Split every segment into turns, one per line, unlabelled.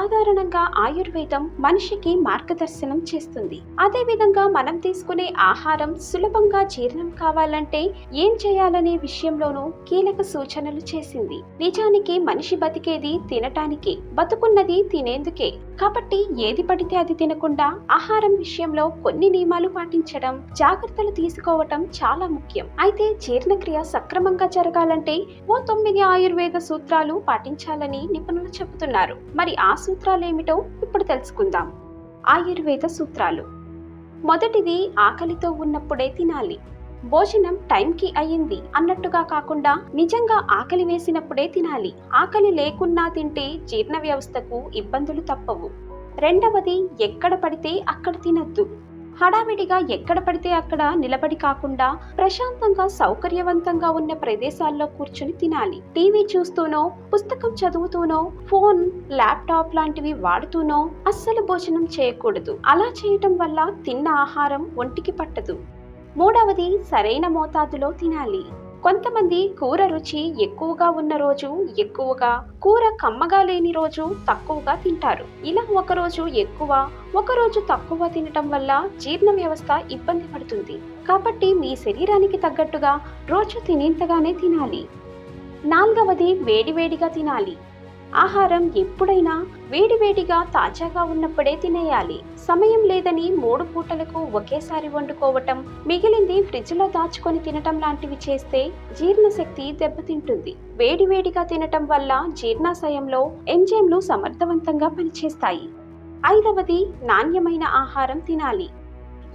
సాధారణంగా ఆయుర్వేదం మనిషికి మార్గదర్శనం చేస్తుంది. అదేవిధంగా మనం తీసుకునే ఆహారం సులభంగా జీర్ణం కావాలంటే ఏం చేయాలనే విషయంలోనూ కీలక సూచనలు చేసింది. నిజానికి మనిషి బతికేది తినటానికి, బతుకున్నది తినేందుకే. కాబట్టి ఏది పడితే అది తినకుండా ఆహారం విషయంలో కొన్ని నియమాలు పాటించడం, జాగ్రత్తలు తీసుకోవటం చాలా ముఖ్యం. అయితే జీర్ణక్రియ సక్రమంగా జరగాలంటే ఓ 9 ఆయుర్వేద సూత్రాలు పాటించాలని నిపుణులు చెబుతున్నారు. మరి ఆ సూత్రాలేమిటో ఇప్పుడు తెలుసుకుందాం. ఆయుర్వేద సూత్రాలు. మొదటిది, ఆకలితో ఉన్నప్పుడే తినాలి. భోజనం టైంకి అయ్యింది అన్నట్టుగా కాకుండా నిజంగా ఆకలి వేసినప్పుడే తినాలి. ఆకలి లేకున్నా తింటే జీర్ణ వ్యవస్థకు ఇబ్బందులు తప్పవు. రెండవది, ఎక్కడ పడితే అక్కడ తినద్దు. హడావిడిగా ఎక్కడ పడితే అక్కడ నిలబడి కాకుండా ప్రశాంతంగా సౌకర్యవంతంగా ఉన్న ప్రదేశాల్లో కూర్చుని తినాలి. టీవీ చూస్తూనో, పుస్తకం చదువుతూనో, ఫోన్, ల్యాప్టాప్ లాంటివి వాడుతూనో అస్సలు భోజనం చేయకూడదు. అలా చేయటం వల్ల తిన్న ఆహారం ఒంటికి పట్టదు. మూడవది, సరైన మోతాదులో తినాలి. కొంతమంది కూర రుచి ఎక్కువగా ఉన్న రోజు ఎక్కువగా, కూర కమ్మగా లేని రోజు తక్కువగా తింటారు. ఇలా ఒకరోజు ఎక్కువ, ఒకరోజు తక్కువ తినటం వల్ల జీర్ణ వ్యవస్థ ఇబ్బంది పడుతుంది. కాబట్టి మీ శరీరానికి తగ్గట్టుగా రోజు తినేంతగానే తినాలి. నాలుగవది, వేడివేడిగా తినాలి. ఆహారం ఎప్పుడైనా వేడివేడిగా తాజాగా ఉన్నప్పుడే తినేయాలి. సమయం లేదని 3 పూటలకు ఒకేసారి వండుకోవటం, మిగిలింది ఫ్రిడ్జ్లో దాచుకొని తినటం లాంటివి చేస్తే జీర్ణశక్తి దెబ్బతింటుంది. వేడివేడిగా తినటం వల్ల జీర్ణాశయంలో ఎంజైమ్లు సమర్థవంతంగా పనిచేస్తాయి. ఐదవది, నాణ్యమైన ఆహారం తినాలి.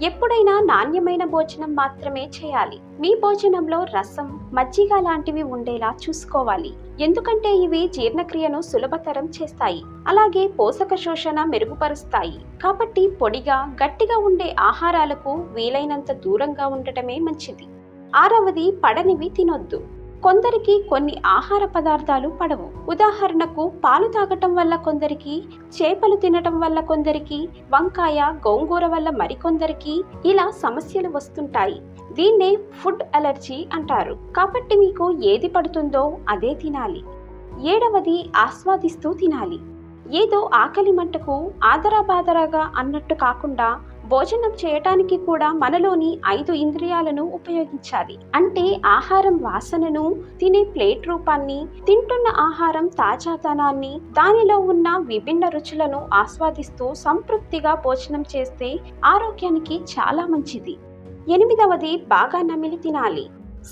ఎప్పుడైనా నాణ్యమైన భోజనం మాత్రమే చేయాలి. మీ భోజనంలో రసం, మజ్జిగ లాంటివి ఉండేలా చూసుకోవాలి. ఎందుకంటే ఇవి జీర్ణక్రియను సులభతరం చేస్తాయి, అలాగే పోషక శోషణ మెరుగుపరుస్తాయి. కాబట్టి పొడిగా, గట్టిగా ఉండే ఆహారాలకు వీలైనంత దూరంగా ఉండటమే మంచిది. ఆరవది, పడనివి తినొద్దు. కొందరికి కొన్ని ఆహార పదార్థాలు పడవు. ఉదాహరణకు పాలు తాగటం వల్ల కొందరికి, చేపలు తినటం వల్ల కొందరికి, వంకాయ, గోంగూర వల్ల మరికొందరికి ఇలా సమస్యలు వస్తుంటాయి. దీన్నే ఫుడ్ అలర్జీ అంటారు. కాబట్టి మీకు ఏది పడుతుందో అదే తినాలి. ఏడవది, ఆస్వాదిస్తూ తినాలి. ఏదో ఆకలి మంటకు ఆదరాబాదరాగా అన్నట్టు కాకుండా భోజనం చేయటానికి కూడా మనలోని 5 ఇంద్రియాలను ఉపయోగించాలి. అంటే ఆహారం వాసనను, తినే ప్లేట్ రూపాన్ని, తింటున్న ఆహారం తాజాతనాన్ని, దానిలో ఉన్న విభిన్న రుచులను ఆస్వాదిస్తూ సంతృప్తిగా భోజనం చేస్తే ఆరోగ్యానికి చాలా మంచిది. ఎనిమిదవది, బాగా నమిలి తినాలి.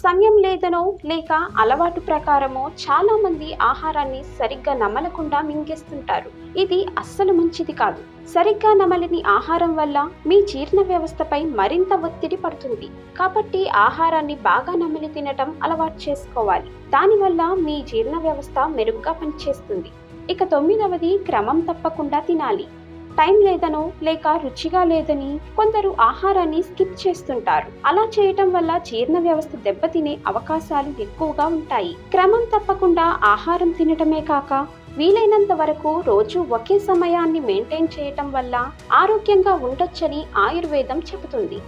సమయం లేదనో లేక అలవాటు ప్రకారమో చాలా మంది ఆహారాన్ని సరిగ్గా నమలకుండా మింగేస్తుంటారు. ఇది అస్సలు మంచిది కాదు. సరిగ్గా నమలని ఆహారం వల్ల మీ జీర్ణ వ్యవస్థపై మరింత ఒత్తిడి పడుతుంది. కాబట్టి ఆహారాన్ని బాగా నమిలి తినటం అలవాటు చేసుకోవాలి. దానివల్ల మీ జీర్ణ వ్యవస్థ మెరుగ్గా పనిచేస్తుంది. ఇక 9వది, క్రమం తప్పకుండా తినాలి. టైం లేదనో లేక రుచిగా లేదని కొందరు ఆహారాన్ని స్కిప్ చేస్తుంటారు. అలా చేయటం వల్ల జీర్ణ వ్యవస్థ దెబ్బతినే అవకాశాలు ఎక్కువగా ఉంటాయి. క్రమం తప్పకుండా ఆహారం తినటమే కాక వీలైనంత వరకు రోజు ఒకే సమయాన్ని మెయింటైన్ చేయటం వల్ల ఆరోగ్యంగా ఉండొచ్చని ఆయుర్వేదం చెబుతుంది.